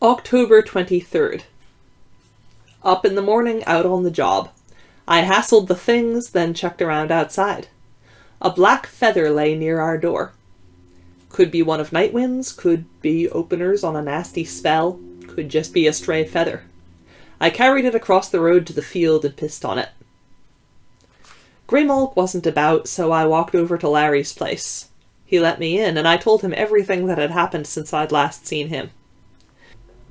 October 23rd. Up in the morning, out on the job. I hassled the things, then checked around outside. A black feather lay near our door. Could be one of Nightwind's, could be openers on a nasty spell, could just be a stray feather. I carried it across the road to the field and pissed on it. Greymalk wasn't about, so I walked over to Larry's place. He let me in, and I told him everything that had happened since I'd last seen him.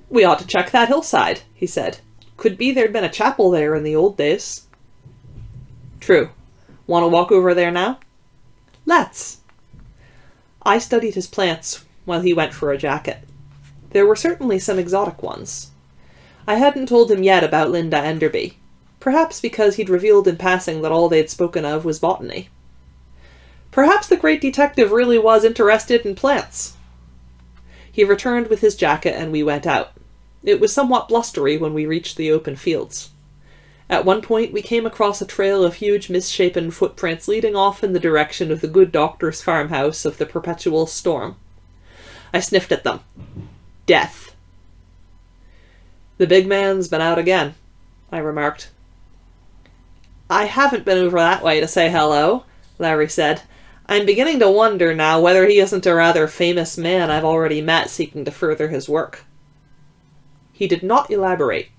"We ought to check that hillside," he said. "Could be there'd been a chapel there in the old days." "True. Want to walk over there now?" "Let's." I studied his plants while he went for a jacket. There were certainly some exotic ones. I hadn't told him yet about Linda Enderby, perhaps because he'd revealed in passing that all they'd spoken of was botany. Perhaps the great detective really was interested in plants. He returned with his jacket and we went out. It was somewhat blustery when we reached the open fields. At one point we came across a trail of huge misshapen footprints leading off in the direction of the good doctor's farmhouse of the perpetual storm. I sniffed at them. Death. "The big man's been out again," I remarked. "I haven't been over that way to say hello," Larry said. "I'm beginning to wonder now whether he isn't a rather famous man I've already met seeking to further his work." He did not elaborate,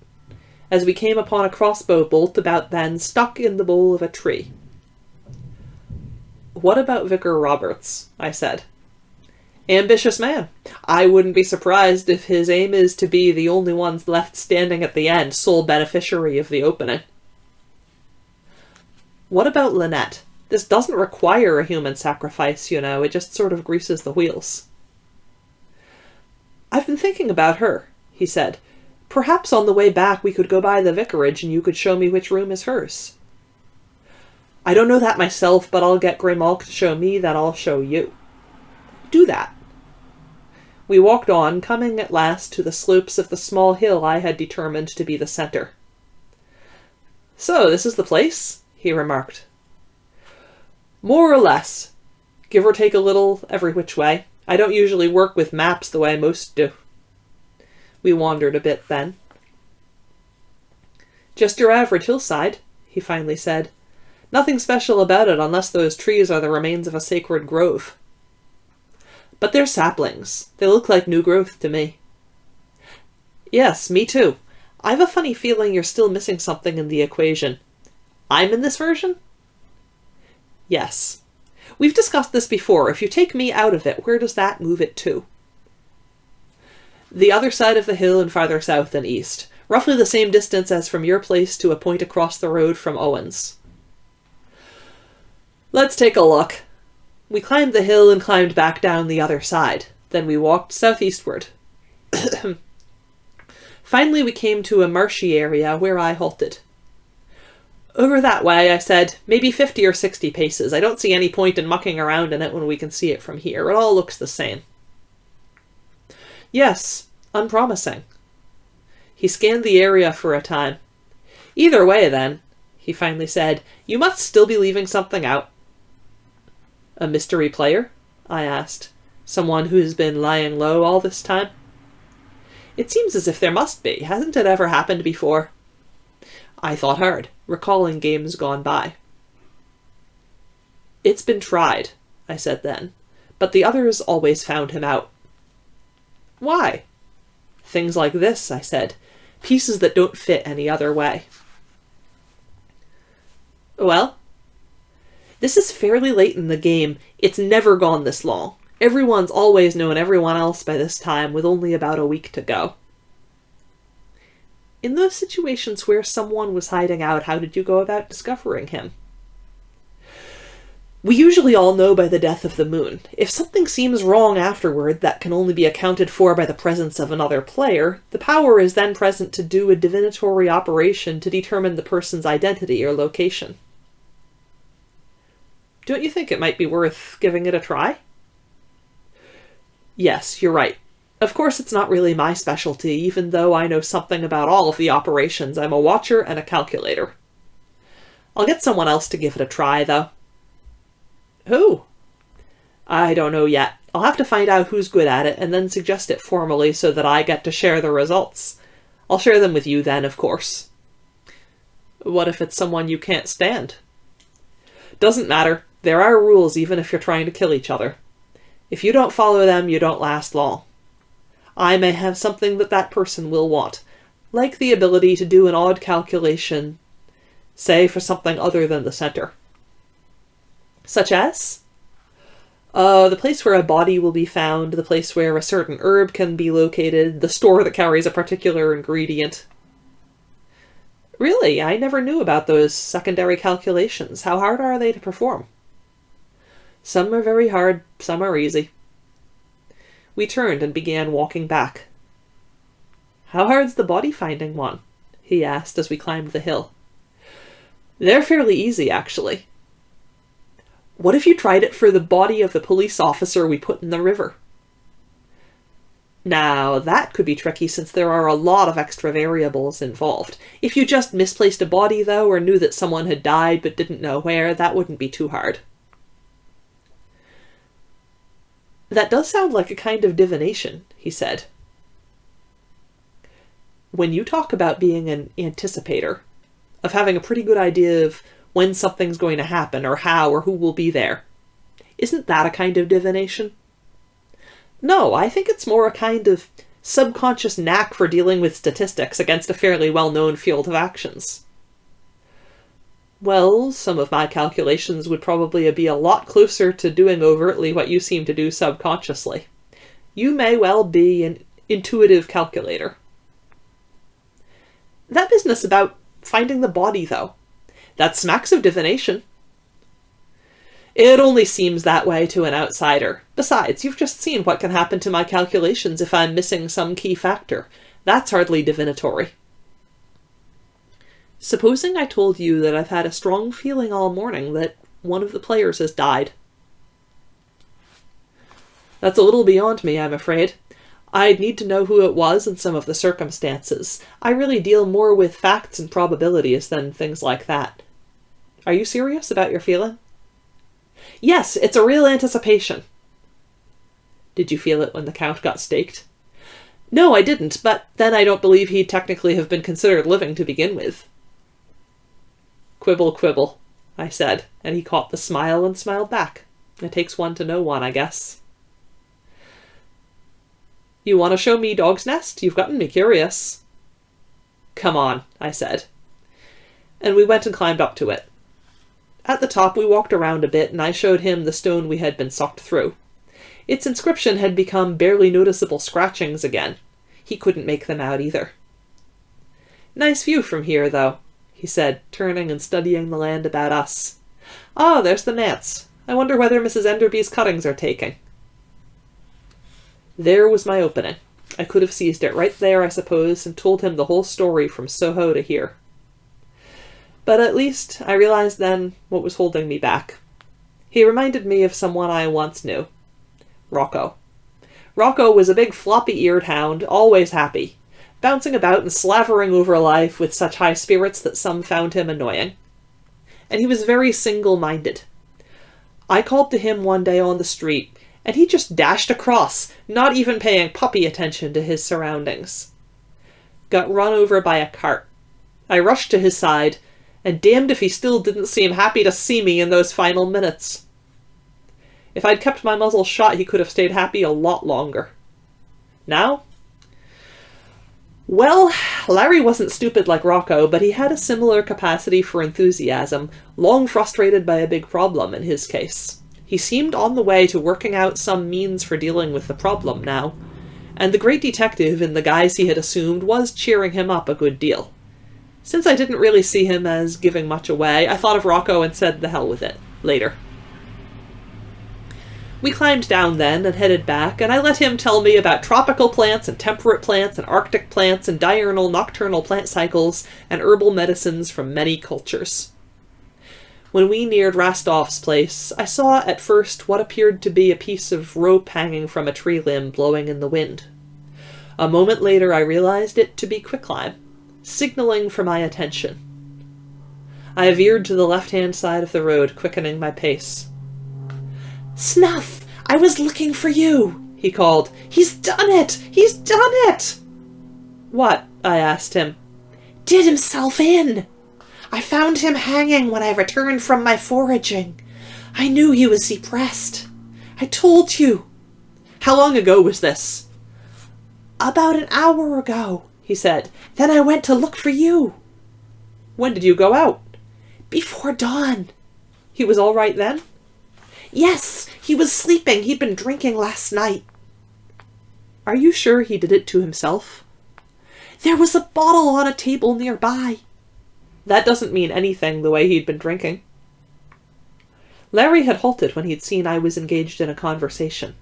as we came upon a crossbow bolt about then stuck in the bole of a tree. "What about Vicar Roberts?" I said. "Ambitious man. I wouldn't be surprised if his aim is to be the only one left standing at the end, sole beneficiary of the opening." "What about Lynette? This doesn't require a human sacrifice, you know, it just sort of greases the wheels." "I've been thinking about her," he said. "Perhaps on the way back we could go by the vicarage and you could show me which room is hers." "I don't know that myself, but I'll get Greymalk to show me, then I'll show you." "Do that." We walked on, coming at last to the slopes of the small hill I had determined to be the center. "So, this is the place?" he remarked. "More or less. Give or take a little every which way. I don't usually work with maps the way most do." We wandered a bit then. "Just your average hillside," he finally said. "Nothing special about it unless those trees are the remains of a sacred grove." "But they're saplings. They look like new growth to me." "Yes, me too. I've a funny feeling you're still missing something in the equation. I'm in this version?" "Yes. We've discussed this before. If you take me out of it, where does that move it to?" "The other side of the hill and farther south and east. Roughly the same distance as from your place to a point across the road from Owen's." "Let's take a look." We climbed the hill and climbed back down the other side. Then we walked southeastward. Finally we came to a marshy area where I halted. "Over that way," I said. "Maybe 50 or 60 paces. I don't see any point in mucking around in it when we can see it from here. It all looks the same." "Yes, unpromising." He scanned the area for a time. "Either way, then," he finally said, "you must still be leaving something out." "A mystery player?" I asked. "Someone who's been lying low all this time?" "It seems as if there must be. Hasn't it ever happened before?" I thought hard, recalling games gone by. "It's been tried," I said then, "but the others always found him out." "Why?" "Things like this," I said. "Pieces that don't fit any other way." "Well?" "This is fairly late in the game. It's never gone this long. Everyone's always known everyone else by this time, with only about a week to go." "In those situations where someone was hiding out, how did you go about discovering him?" "We usually all know by the death of the moon. If something seems wrong afterward that can only be accounted for by the presence of another player, the power is then present to do a divinatory operation to determine the person's identity or location." "Don't you think it might be worth giving it a try?" "Yes, you're right. Of course it's not really my specialty, even though I know something about all of the operations. I'm a watcher and a calculator. I'll get someone else to give it a try, though." "Who?" "I don't know yet. I'll have to find out who's good at it and then suggest it formally so that I get to share the results. I'll share them with you then, of course. What if it's someone you can't stand? Doesn't matter. There are rules even if you're trying to kill each other. If you don't follow them, you don't last long. I may have something that person will want, like the ability to do an odd calculation, say for something other than the center. Such as? The place where a body will be found, the place where a certain herb can be located, the store that carries a particular ingredient. Really, I never knew about those secondary calculations. How hard are they to perform? Some are very hard, some are easy. We turned and began walking back. How hard's the body-finding one? He asked as we climbed the hill. They're fairly easy, actually. What if you tried it for the body of the police officer we put in the river? Now, that could be tricky since there are a lot of extra variables involved. If you just misplaced a body, though, or knew that someone had died but didn't know where, that wouldn't be too hard. That does sound like a kind of divination, he said. When you talk about being an anticipator, of having a pretty good idea of when something's going to happen, or how, or who will be there, isn't that a kind of divination? No, I think it's more a kind of subconscious knack for dealing with statistics against a fairly well-known field of actions. Well, some of my calculations would probably be a lot closer to doing overtly what you seem to do subconsciously. You may well be an intuitive calculator. That business about finding the body, though, that smacks of divination. It only seems that way to an outsider. Besides, you've just seen what can happen to my calculations if I'm missing some key factor. That's hardly divinatory. Supposing I told you that I've had a strong feeling all morning that one of the players has died. That's a little beyond me, I'm afraid. I'd need to know who it was and some of the circumstances. I really deal more with facts and probabilities than things like that. Are you serious about your feeling? Yes, it's a real anticipation. Did you feel it when the Count got staked? No, I didn't, but then I don't believe he'd technically have been considered living to begin with. Quibble, quibble, I said, and he caught the smile and smiled back. It takes one to know one, I guess. You want to show me Dog's Nest? You've gotten me curious. Come on, I said. And we went and climbed up to it. At the top we walked around a bit, and I showed him the stone we had been sucked through. Its inscription had become barely noticeable scratchings again. He couldn't make them out either. Nice view from here, though, he said, turning and studying the land about us. Ah, there's the Nance. I wonder whether Mrs. Enderby's cuttings are taking. There was my opening. I could have seized it right there, I suppose, and told him the whole story from Soho to here. But at least I realized then what was holding me back. He reminded me of someone I once knew. Rocco. Rocco was a big floppy-eared hound, always happy, bouncing about and slavering over life with such high spirits that some found him annoying. And he was very single-minded. I called to him one day on the street, and he just dashed across, not even paying puppy attention to his surroundings. Got run over by a cart. I rushed to his side, and damned if he still didn't seem happy to see me in those final minutes. If I'd kept my muzzle shut, he could have stayed happy a lot longer. Now? Well, Larry wasn't stupid like Rocco, but he had a similar capacity for enthusiasm, long frustrated by a big problem in his case. He seemed on the way to working out some means for dealing with the problem now, and the great detective in the guise he had assumed was cheering him up a good deal. Since I didn't really see him as giving much away, I thought of Rocco and said the hell with it, later. We climbed down then and headed back, and I let him tell me about tropical plants and temperate plants and arctic plants and diurnal nocturnal plant cycles and herbal medicines from many cultures. When we neared Rastov's place, I saw at first what appeared to be a piece of rope hanging from a tree limb blowing in the wind. A moment later I realized it to be quicklime, signaling for my attention. I veered to the left-hand side of the road, quickening my pace. Snuff! I was looking for you, he called. He's done it! He's done it! What? I asked him. Did himself in. I found him hanging when I returned from my foraging. I knew he was depressed. I told you. How long ago was this? About an hour ago, he said. Then I went to look for you. When did you go out? Before dawn. He was all right then? Yes, he was sleeping. He'd been drinking last night. Are you sure he did it to himself? There was a bottle on a table nearby. That doesn't mean anything, the way he'd been drinking. Larry had halted when he'd seen I was engaged in a conversation.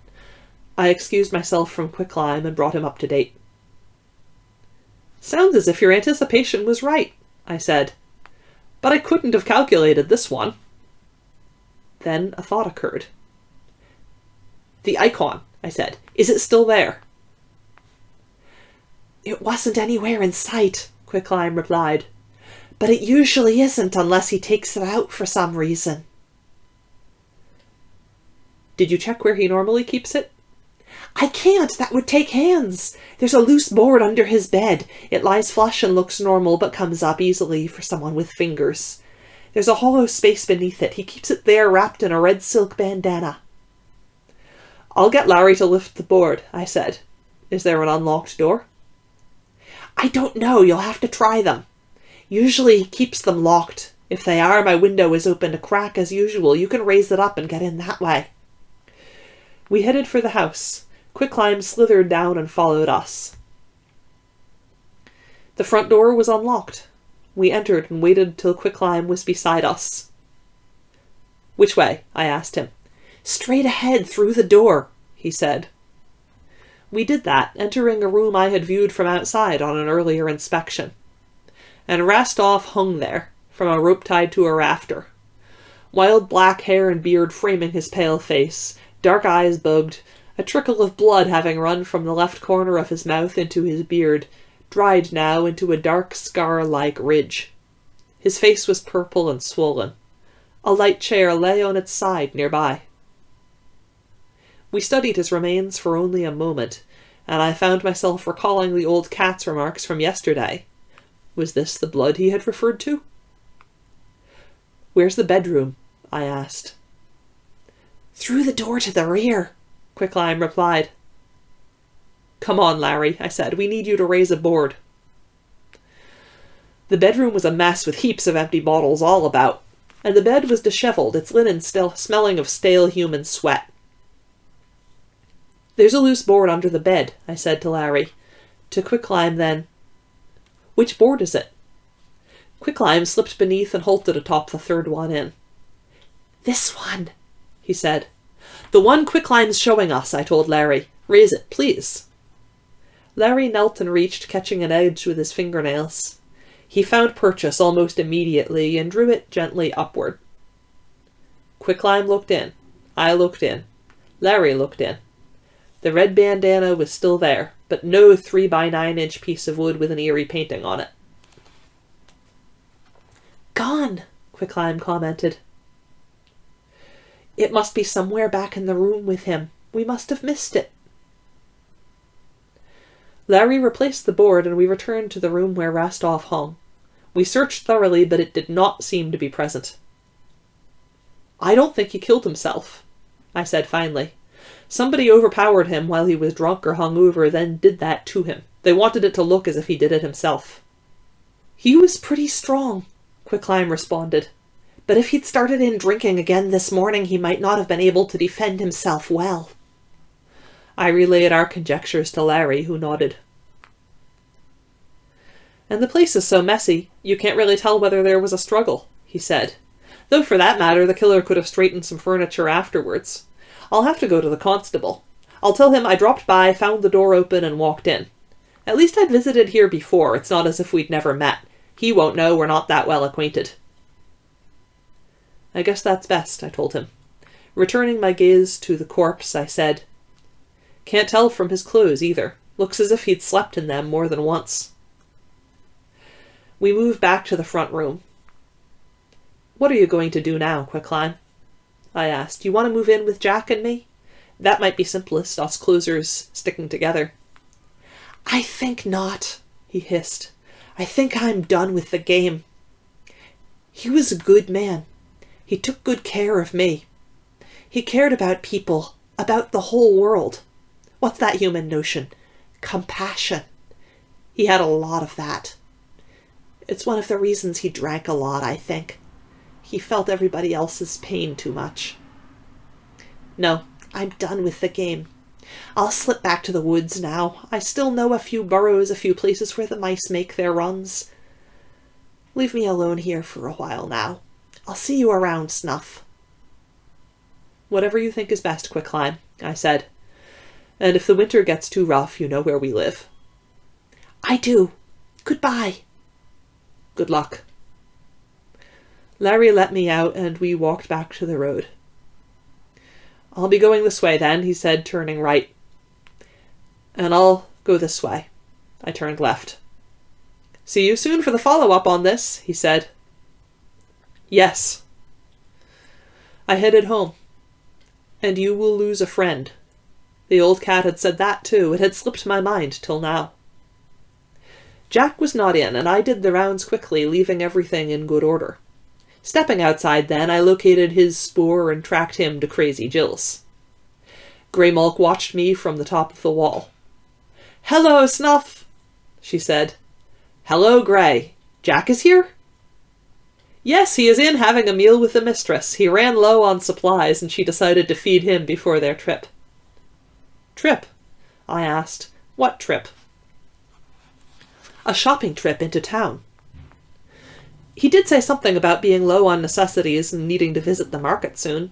I excused myself from quicklime and brought him up to date. Sounds as if your anticipation was right, I said. But I couldn't have calculated this one. Then a thought occurred. The icon, I said. Is it still there? It wasn't anywhere in sight, Quicklime replied. But it usually isn't unless he takes it out for some reason. Did you check where he normally keeps it? I can't. That would take hands. There's a loose board under his bed. It lies flush and looks normal, but comes up easily for someone with fingers. There's a hollow space beneath it. He keeps it there wrapped in a red silk bandana. I'll get Larry to lift the board, I said. Is there an unlocked door? I don't know. You'll have to try them. Usually he keeps them locked. If they are, my window is open a crack as usual. You can raise it up and get in that way. We headed for the house. Quicklime slithered down and followed us. The front door was unlocked. We entered and waited till Quicklime was beside us. Which way? I asked him. Straight ahead through the door, he said. We did that, entering a room I had viewed from outside on an earlier inspection. And Rastov hung there, from a rope tied to a rafter. Wild black hair and beard framing his pale face, dark eyes bugged, a trickle of blood having run from the left corner of his mouth into his beard, dried now into a dark scar-like ridge. His face was purple and swollen. A light chair lay on its side nearby. We studied his remains for only a moment, and I found myself recalling the old cat's remarks from yesterday. Was this the blood he had referred to? Where's the bedroom? I asked. Through the door to the rear, Quicklime replied. Come on, Larry, I said. We need you to raise a board. The bedroom was a mess with heaps of empty bottles all about, and the bed was disheveled, its linen still smelling of stale human sweat. There's a loose board under the bed, I said to Larry. To Quicklime then. Which board is it? Quicklime slipped beneath and halted atop the third one in. This one, he said. The one Quicklime's showing us, I told Larry. Raise it, please. Larry knelt and reached, catching an edge with his fingernails. He found purchase almost immediately and drew it gently upward. Quicklime looked in. I looked in. Larry looked in. The red bandana was still there, but no 3x9-inch piece of wood with an eerie painting on it. Gone, Quicklime commented. It must be somewhere back in the room with him. We must have missed it. Larry replaced the board and we returned to the room where Rastov hung. We searched thoroughly, but it did not seem to be present. I don't think he killed himself, I said finally. Somebody overpowered him while he was drunk or hungover, then did that to him. They wanted it to look as if he did it himself. He was pretty strong, Quicklime responded. But if he'd started in drinking again this morning, he might not have been able to defend himself well. I relayed our conjectures to Larry, who nodded. And the place is so messy, you can't really tell whether there was a struggle, he said. Though for that matter, the killer could have straightened some furniture afterwards. I'll have to go to the constable. I'll tell him I dropped by, found the door open, and walked in. At least I'd visited here before. It's not as if we'd never met. He won't know we're not that well acquainted. I guess that's best, I told him. Returning my gaze to the corpse, I said, Can't tell from his clothes either. Looks as if he'd slept in them more than once. We moved back to the front room. What are you going to do now, Quicklime? I asked. You want to move in with Jack and me? That might be simplest, us closers sticking together. I think not, he hissed. I think I'm done with the game. He was a good man. He took good care of me. He cared about people, about the whole world. What's that human notion? Compassion. He had a lot of that. It's one of the reasons he drank a lot, I think. He felt everybody else's pain too much. No, I'm done with the game. I'll slip back to the woods now. I still know a few burrows, a few places where the mice make their runs. Leave me alone here for a while now. I'll see you around, Snuff. Whatever you think is best, Quicklime, I said. And if the winter gets too rough, you know where we live. I do. Goodbye. Good luck. Larry let me out, and we walked back to the road. I'll be going this way then, he said, turning right. And I'll go this way. I turned left. See you soon for the follow-up on this, he said. Yes. I headed home. And you will lose a friend. The old cat had said that too. It had slipped my mind till now. Jack was not in, and I did the rounds quickly, leaving everything in good order. Stepping outside then, I located his spoor and tracked him to Crazy Jill's. Grey Mulk watched me from the top of the wall. Hello, Snuff, she said. Hello, Grey. Jack is here? Yes, he is in having a meal with the mistress. He ran low on supplies, and she decided to feed him before their trip. Trip? I asked. What trip? A shopping trip into town. He did say something about being low on necessities and needing to visit the market soon.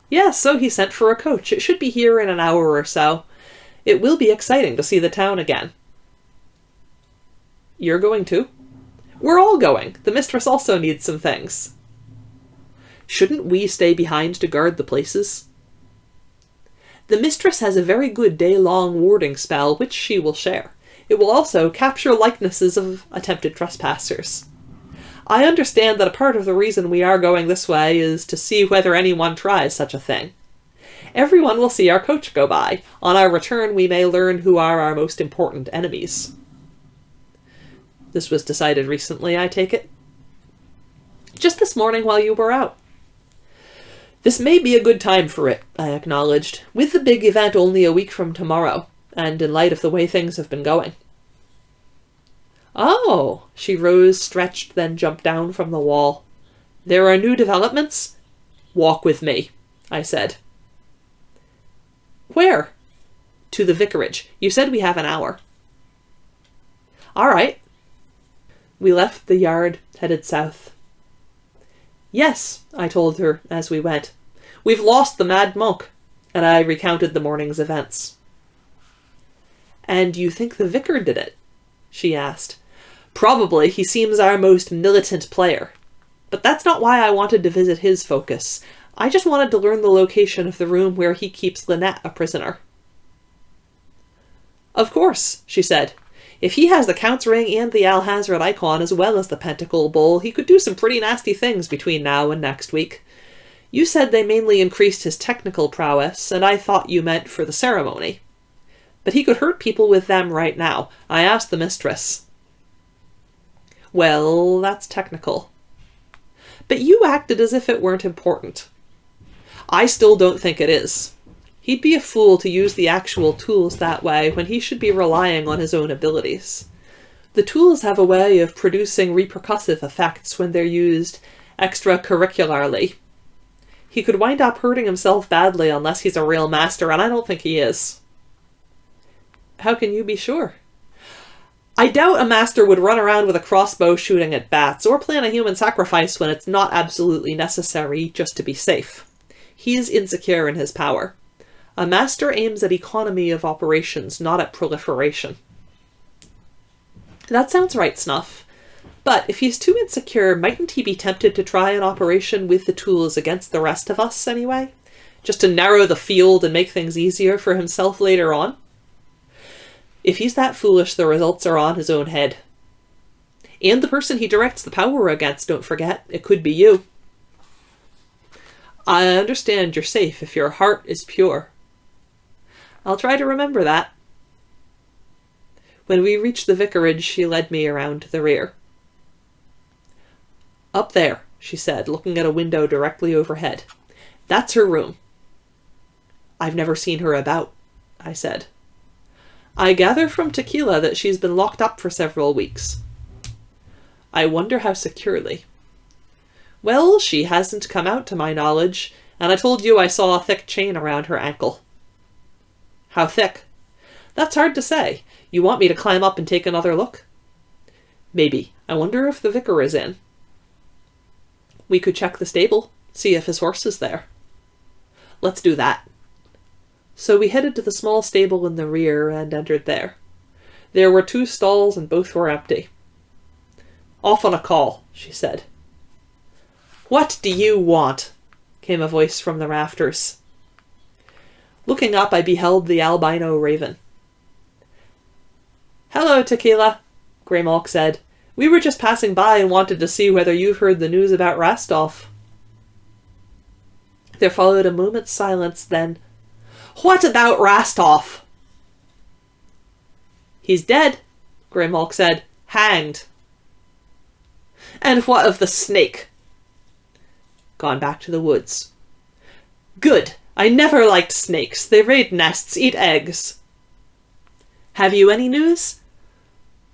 Yes, so he sent for a coach. It should be here in an hour or so. It will be exciting to see the town again. You're going too? We're all going. The mistress also needs some things. Shouldn't we stay behind to guard the places? The mistress has a very good day-long warding spell, which she will share. It will also capture likenesses of attempted trespassers. I understand that a part of the reason we are going this way is to see whether anyone tries such a thing. Everyone will see our coach go by. On our return, we may learn who are our most important enemies. This was decided recently, I take it? Just this morning while you were out. This may be a good time for it, I acknowledged, with the big event only a week from tomorrow, and in light of the way things have been going. Oh, she rose, stretched, then jumped down from the wall. There are new developments? Walk with me, I said. Where? To the vicarage. You said we have an hour. All right. We left the yard, headed south. Yes, I told her as we went. We've lost the Mad Monk, and I recounted the morning's events. And you think the vicar did it? She asked. Probably. He seems our most militant player. But that's not why I wanted to visit his focus. I just wanted to learn the location of the room where he keeps Lynette a prisoner. Of course, she said. If he has the Count's Ring and the Alhazred icon as well as the Pentacle Bowl, he could do some pretty nasty things between now and next week. You said they mainly increased his technical prowess, and I thought you meant for the ceremony. But he could hurt people with them right now. I asked the mistress. Well, that's technical. But you acted as if it weren't important. I still don't think it is. He'd be a fool to use the actual tools that way when he should be relying on his own abilities. The tools have a way of producing repercussive effects when they're used extracurricularly. He could wind up hurting himself badly unless he's a real master, and I don't think he is. How can you be sure? I doubt a master would run around with a crossbow shooting at bats, or plan a human sacrifice when it's not absolutely necessary just to be safe. He is insecure in his power. A master aims at economy of operations, not at proliferation. That sounds right, Snuff. But if he's too insecure, mightn't he be tempted to try an operation with the tools against the rest of us, anyway? Just to narrow the field and make things easier for himself later on? If he's that foolish, the results are on his own head. And the person he directs the power against, don't forget. It could be you. I understand you're safe if your heart is pure. I'll try to remember that. When we reached the vicarage, she led me around to the rear. Up there, she said, looking at a window directly overhead. That's her room. I've never seen her about, I said. I gather from Tequila that she's been locked up for several weeks. I wonder how securely. Well, she hasn't come out to my knowledge, and I told you I saw a thick chain around her ankle. How thick? That's hard to say. You want me to climb up and take another look? Maybe. I wonder if the vicar is in. We could check the stable, see if his horse is there. Let's do that. So we headed to the small stable in the rear and entered there. There were 2 stalls and both were empty. Off on a call, she said. What do you want? Came a voice from the rafters. Looking up, I beheld the albino raven. Hello, Tequila, Greymalk said. We were just passing by and wanted to see whether you've heard the news about Rastolph. There followed a moment's silence, then, What about Rastolph? He's dead, Greymalk said. Hanged. And what of the snake? Gone back to the woods. Good. I never liked snakes. They raid nests, eat eggs. Have you any news?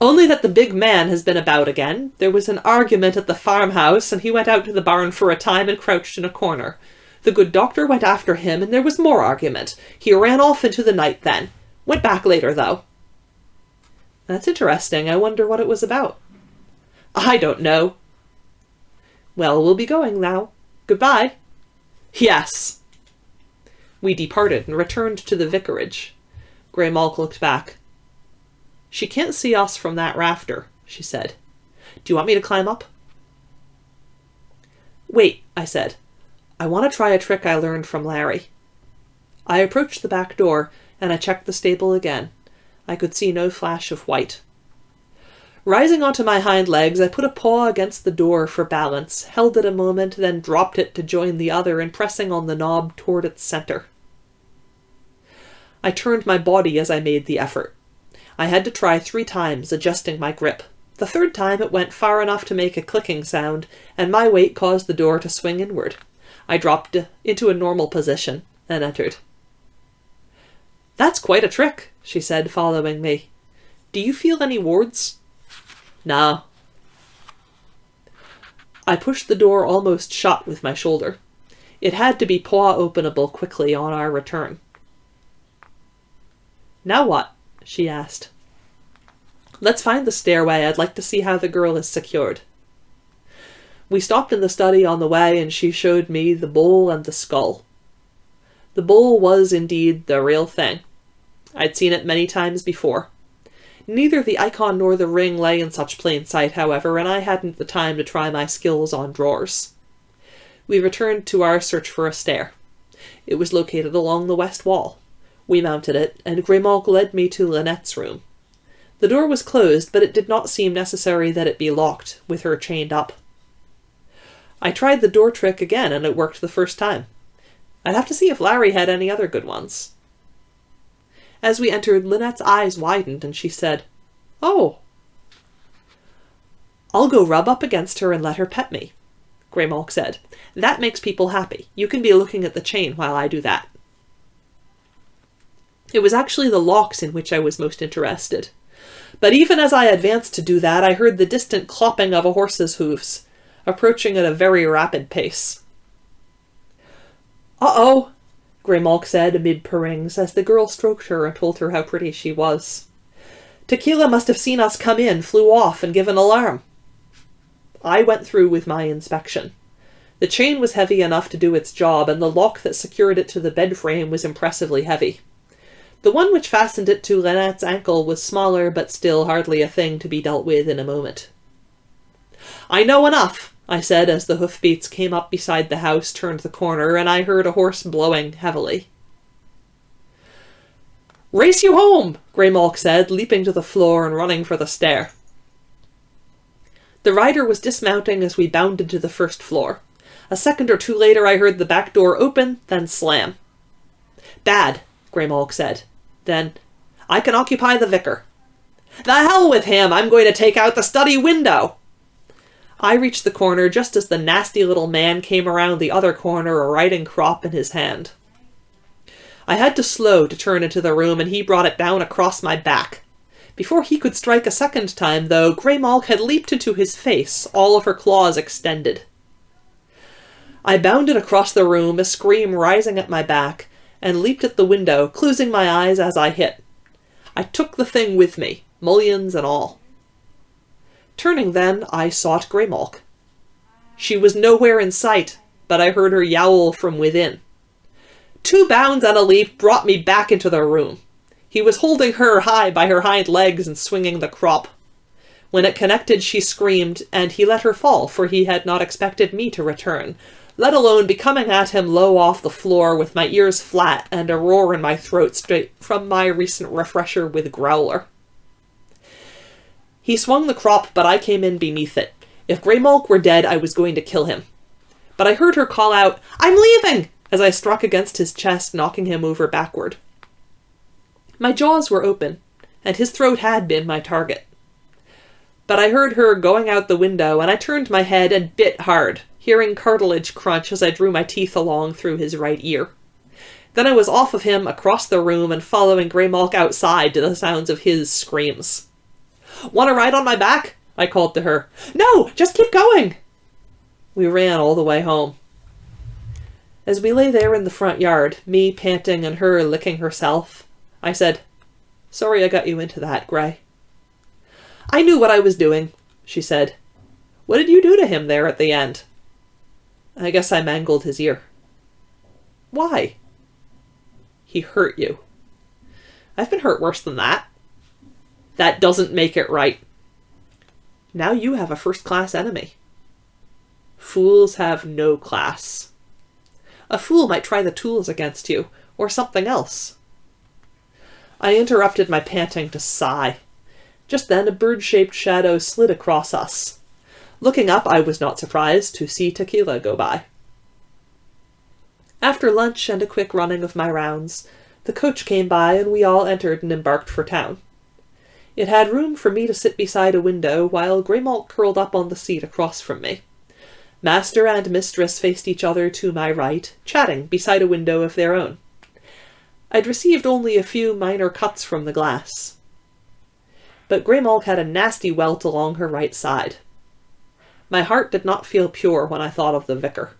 Only that the big man has been about again. There was an argument at the farmhouse, and he went out to the barn for a time and crouched in a corner. The good doctor went after him, and there was more argument. He ran off into the night then. Went back later, though. That's interesting. I wonder what it was about. I don't know. Well, we'll be going now. Goodbye. Yes. We departed and returned to the vicarage. Greymalk looked back. She can't see us from that rafter, she said. Do you want me to climb up? Wait, I said. I want to try a trick I learned from Larry. I approached the back door, and I checked the stable again. I could see no flash of white. Rising onto my hind legs, I put a paw against the door for balance, held it a moment, then dropped it to join the other and pressing on the knob toward its center. I turned my body as I made the effort. I had to try 3 times, adjusting my grip. The 3rd time it went far enough to make a clicking sound, and my weight caused the door to swing inward. I dropped into a normal position and entered. That's quite a trick, she said, following me. Do you feel any wards? No. I pushed the door almost shut with my shoulder. It had to be paw-openable quickly on our return. Now what? She asked. Let's find the stairway. I'd like to see how the girl is secured. We stopped in the study on the way, and she showed me the bowl and the skull. The bowl was indeed the real thing. I'd seen it many times before. Neither the icon nor the ring lay in such plain sight, however, and I hadn't the time to try my skills on drawers. We returned to our search for a stair. It was located along the west wall. We mounted it, and Greymalk led me to Lynette's room. The door was closed, but it did not seem necessary that it be locked, with her chained up. I tried the door trick again, and it worked the first time. I'd have to see if Larry had any other good ones. As we entered, Lynette's eyes widened, and she said, Oh! I'll go rub up against her and let her pet me, Greymalk said. That makes people happy. You can be looking at the chain while I do that. It was actually the locks in which I was most interested. But even as I advanced to do that, I heard the distant clopping of a horse's hooves, approaching at a very rapid pace. Uh-oh, Greymalk said amid purrings, as the girl stroked her and told her how pretty she was. Tequila must have seen us come in, flew off, and given alarm. I went through with my inspection. The chain was heavy enough to do its job, and the lock that secured it to the bed frame was impressively heavy. The one which fastened it to Lynette's ankle was smaller, but still hardly a thing to be dealt with in a moment. I know enough, I said as the hoofbeats came up beside the house, turned the corner, and I heard a horse blowing heavily. Race you home, Greymalk said, leaping to the floor and running for the stair. The rider was dismounting as we bounded to the first floor. A second or two later I heard the back door open, then slam. "Bad," Greymalk said. Then, "I can occupy the vicar." "The hell with him! I'm going to take out the study window!" I reached the corner just as the nasty little man came around the other corner, a riding crop in his hand. I had to slow to turn into the room, and he brought it down across my back. Before he could strike a second time, though, Greymalk had leaped into his face, all of her claws extended. I bounded across the room, a scream rising at my back, and leaped at the window, closing my eyes as I hit. I took the thing with me, mullions and all. Turning then, I sought Greymalk. She was nowhere in sight, but I heard her yowl from within. 2 bounds and a leap brought me back into the room. He was holding her high by her hind legs and swinging the crop. When it connected, she screamed, and he let her fall, for he had not expected me to return, let alone be coming at him low off the floor with my ears flat and a roar in my throat straight from my recent refresher with Growler. He swung the crop, but I came in beneath it. If Greymalk were dead, I was going to kill him. But I heard her call out, "I'm leaving!" as I struck against his chest, knocking him over backward. My jaws were open, and his throat had been my target. But I heard her going out the window, and I turned my head and bit hard, hearing cartilage crunch as I drew my teeth along through his right ear. Then I was off of him, across the room, and following Greymalk outside to the sounds of his screams. "Want to ride on my back?" I called to her. "No, just keep going!" We ran all the way home. As we lay there in the front yard, me panting and her licking herself, I said, "Sorry I got you into that, Grey." "I knew what I was doing," she said. "What did you do to him there at the end?" "I guess I mangled his ear." "Why?" "He hurt you." "I've been hurt worse than that." "That doesn't make it right." "Now you have a first-class enemy." "Fools have no class." "A fool might try the tools against you, or something else." I interrupted my panting to sigh. Just then a bird-shaped shadow slid across us. Looking up, I was not surprised to see Tequila go by. After lunch and a quick running of my rounds, the coach came by and we all entered and embarked for town. It had room for me to sit beside a window, while Greymalk curled up on the seat across from me. Master and mistress faced each other to my right, chatting beside a window of their own. I'd received only a few minor cuts from the glass. But Greymalk had a nasty welt along her right side. My heart did not feel pure when I thought of the vicar.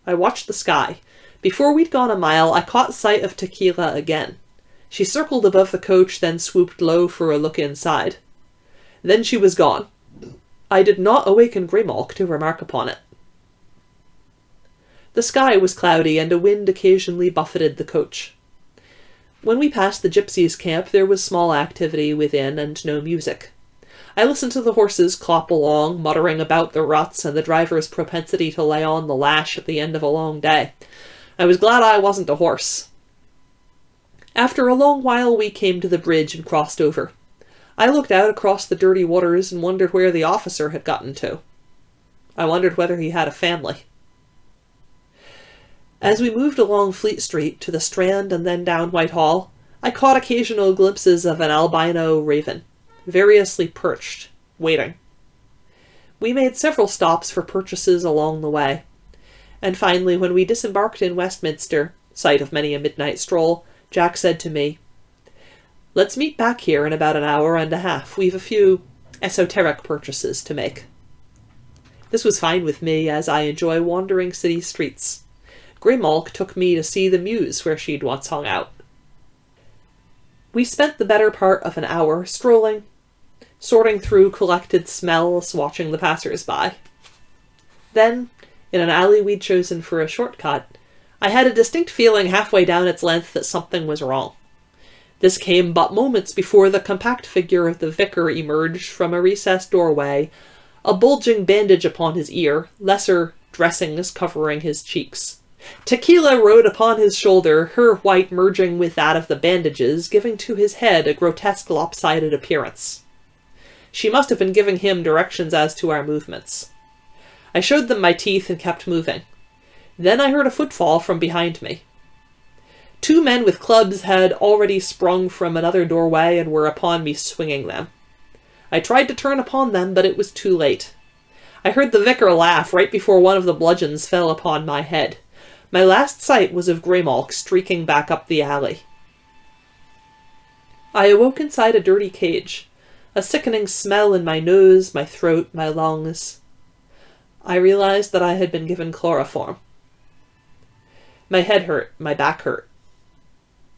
I watched the sky. Before we'd gone a mile, I caught sight of Tequila again. She circled above the coach, then swooped low for a look inside. Then she was gone. I did not awaken Greymalk to remark upon it. The sky was cloudy, and a wind occasionally buffeted the coach. When we passed the gypsies' camp, there was small activity within, and no music. I listened to the horses clop along, muttering about the ruts and the driver's propensity to lay on the lash at the end of a long day. I was glad I wasn't a horse. After a long while we came to the bridge and crossed over. I looked out across the dirty waters and wondered where the officer had gotten to. I wondered whether he had a family. As we moved along Fleet Street to the Strand and then down Whitehall, I caught occasional glimpses of an albino raven, variously perched, waiting. We made several stops for purchases along the way, and finally, when we disembarked in Westminster, site of many a midnight stroll, Jack said to me, "Let's meet back here in about an hour and a half. We've a few esoteric purchases to make." This was fine with me, as I enjoy wandering city streets. Greymalk took me to see the Mews where she'd once hung out. We spent the better part of an hour strolling, sorting through collected smells, watching the passers-by. Then, in an alley we'd chosen for a shortcut, I had a distinct feeling halfway down its length that something was wrong. This came but moments before the compact figure of the vicar emerged from a recessed doorway, a bulging bandage upon his ear, lesser dressings covering his cheeks. Tequila rode upon his shoulder, her white merging with that of the bandages, giving to his head a grotesque lopsided appearance. She must have been giving him directions as to our movements. I showed them my teeth and kept moving. Then I heard a footfall from behind me. 2 men with clubs had already sprung from another doorway and were upon me, swinging them. I tried to turn upon them, but it was too late. I heard the vicar laugh right before one of the bludgeons fell upon my head. My last sight was of Greymalk streaking back up the alley. I awoke inside a dirty cage, a sickening smell in my nose, my throat, my lungs. I realized that I had been given chloroform. My head hurt, my back hurt.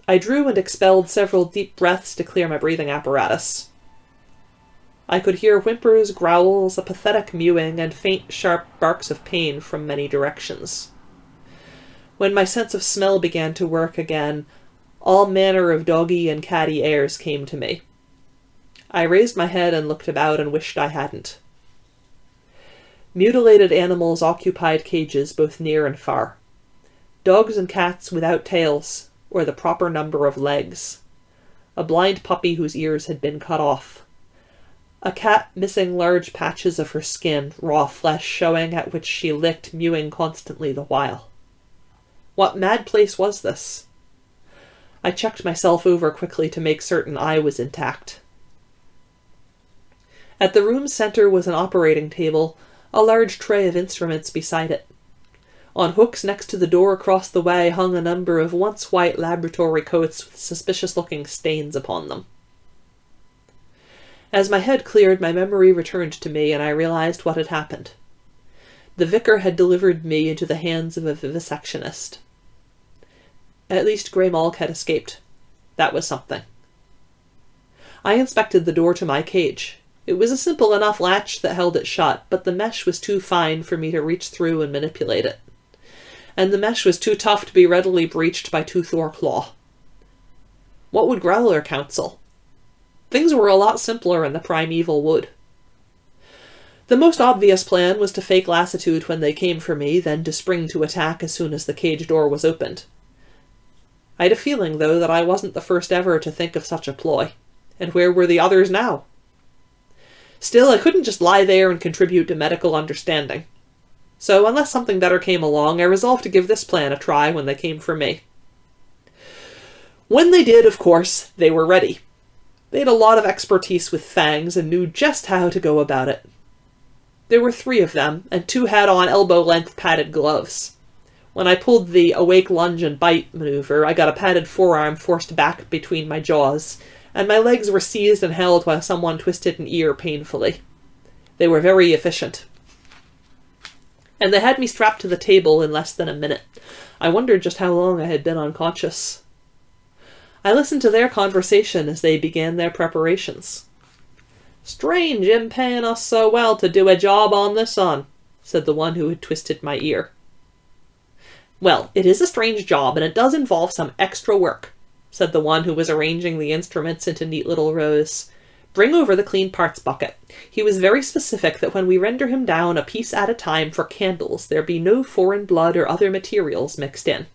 I drew and expelled several deep breaths to clear my breathing apparatus. I could hear whimpers, growls, a pathetic mewing, and faint, sharp barks of pain from many directions. When my sense of smell began to work again, all manner of doggy and catty airs came to me. I raised my head and looked about and wished I hadn't. Mutilated animals occupied cages both near and far. Dogs and cats without tails, or the proper number of legs. A blind puppy whose ears had been cut off. A cat missing large patches of her skin, raw flesh showing, at which she licked, mewing constantly the while. What mad place was this? I checked myself over quickly to make certain I was intact. At the room's center was an operating table, a large tray of instruments beside it. On hooks next to the door across the way hung a number of once white laboratory coats with suspicious-looking stains upon them. As my head cleared, my memory returned to me, and I realized what had happened. The vicar had delivered me into the hands of a vivisectionist. At least Greymalk had escaped. That was something. I inspected the door to my cage. It was a simple enough latch that held it shut, but the mesh was too fine for me to reach through and manipulate it. And the mesh was too tough to be readily breached by tooth or claw. What would Growler counsel? Things were a lot simpler in the primeval wood. The most obvious plan was to fake lassitude when they came for me, then to spring to attack as soon as the cage door was opened. I had a feeling, though, that I wasn't the first ever to think of such a ploy. And where were the others now? Still, I couldn't just lie there and contribute to medical understanding. So, unless something better came along, I resolved to give this plan a try when they came for me. When they did, of course, they were ready. They had a lot of expertise with fangs and knew just how to go about it. There were 3 of them, and 2 had on elbow-length padded gloves. When I pulled the awake lunge and bite maneuver, I got a padded forearm forced back between my jaws, and my legs were seized and held while someone twisted an ear painfully. They were very efficient. And they had me strapped to the table in less than a minute. I wondered just how long I had been unconscious. I listened to their conversation as they began their preparations. "Strange him paying us so well to do a job on the sun," said the one who had twisted my ear. "Well, it is a strange job, and it does involve some extra work," said the one who was arranging the instruments into neat little rows. "Bring over the clean parts bucket. He was very specific that when we render him down a piece at a time for candles, there be no foreign blood or other materials mixed in."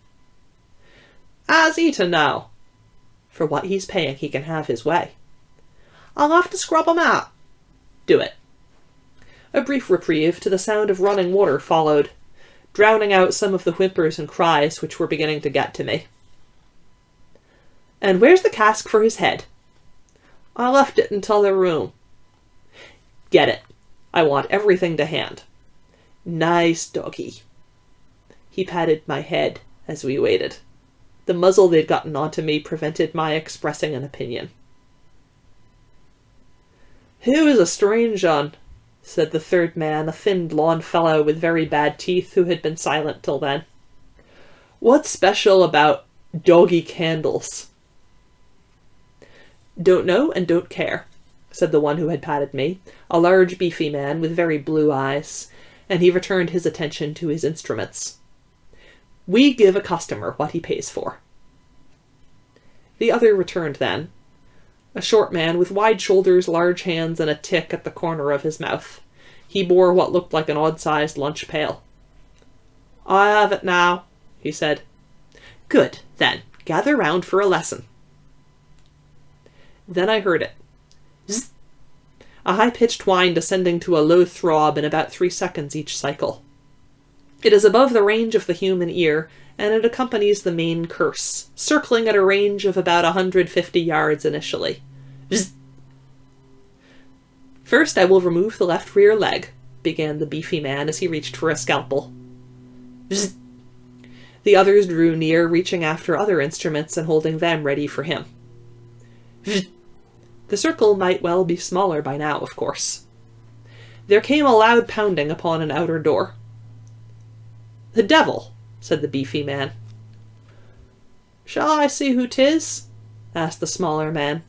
"As eaten now." "For what he's paying, he can have his way." "I'll have to scrub him out." "Do it." A brief reprieve to the sound of running water followed, drowning out some of the whimpers and cries which were beginning to get to me. "And where's the cask for his head?" "I left it in t'other room." "Get it. I want everything to hand." "Nice doggy." He patted my head as we waited. The muzzle they'd gotten onto me prevented my expressing an opinion. "He was a strange un," said the 3rd man, a thin blond fellow with very bad teeth who had been silent till then. "What's special about doggy candles?" "Don't know and don't care," said the one who had patted me, a large beefy man with very blue eyes, and he returned his attention to his instruments. "We give a customer what he pays for." The other returned then, a short man with wide shoulders, large hands, and a tick at the corner of his mouth. He bore what looked like an odd-sized lunch pail. "I have it now," he said. "Good, then. Gather round for a lesson." Then I heard it. Zzz. a high-pitched whine descending to a low throb in about 3 seconds each cycle. It is above the range of the human ear, and it accompanies the main curse, circling at a range of about 150 yards initially. Bzz. "First I will remove the left rear leg," began the beefy man as he reached for a scalpel. Bzz. The others drew near, reaching after other instruments and holding them ready for him. Bzz. The circle might well be smaller by now, of course. There came a loud pounding upon an outer door. "The devil," said the beefy man. "Shall I see who 'tis?" asked the smaller man.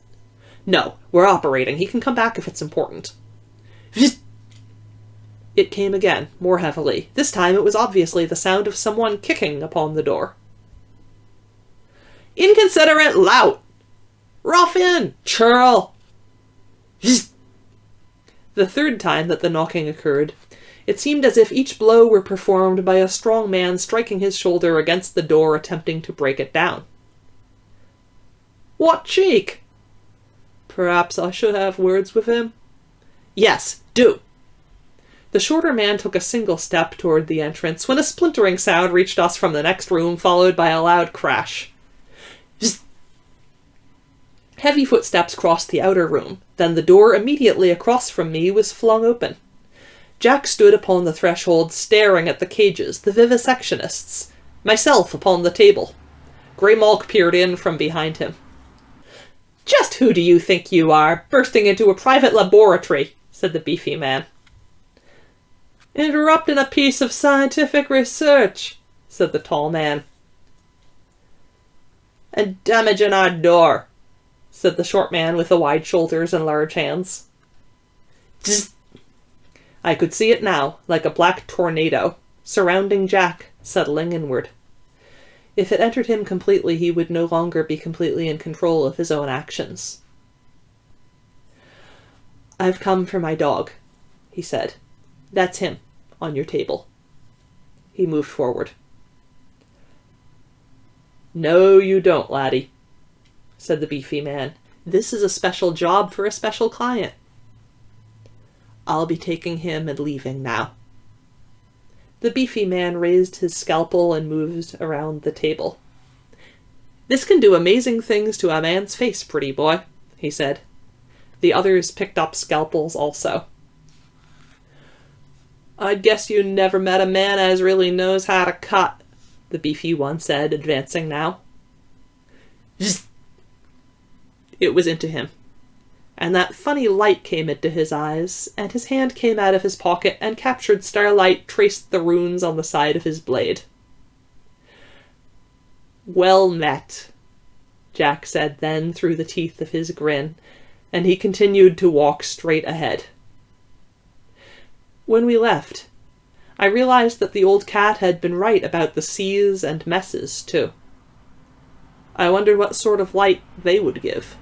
"No, we're operating. He can come back if it's important." Bzz. It came again, more heavily. This time it was obviously the sound of someone kicking upon the door. "Inconsiderate lout! Ruffian! Churl!" Bzz. The third time that the knocking occurred, it seemed as if each blow were performed by a strong man striking his shoulder against the door, attempting to break it down. "What cheek!" "Perhaps I should have words with him?" "Yes, do." The shorter man took a single step toward the entrance when a splintering sound reached us from the next room, followed by a loud crash. Bzz. Heavy footsteps crossed the outer room. Then the door immediately across from me was flung open. Jack stood upon the threshold, staring at the cages, the vivisectionists, myself upon the table. Grey Malk peered in from behind him. "Just who do you think you are, bursting into a private laboratory?" said the beefy man. "Interrupting a piece of scientific research," said the tall man. "And damaging our door," said the short man with the wide shoulders and large hands. Zzz. I could see it now, like a black tornado, surrounding Jack, settling inward. If it entered him completely, he would no longer be completely in control of his own actions. "I've come for my dog," he said. "That's him, on your table." He moved forward. "No, you don't, laddie," said the beefy man. "This is a special job for a special client." "I'll be taking him and leaving now." The beefy man raised his scalpel and moved around the table. "This can do amazing things to a man's face, pretty boy," he said. The others picked up scalpels also. "I guess you never met a man as really knows how to cut," the beefy one said, advancing now. Zzz. It was into him, and that funny light came into his eyes, and his hand came out of his pocket and captured starlight, traced the runes on the side of his blade. "Well met," Jack said then through the teeth of his grin, and he continued to walk straight ahead. When we left, I realized that the old cat had been right about the C's and messes, too. I wondered what sort of light they would give.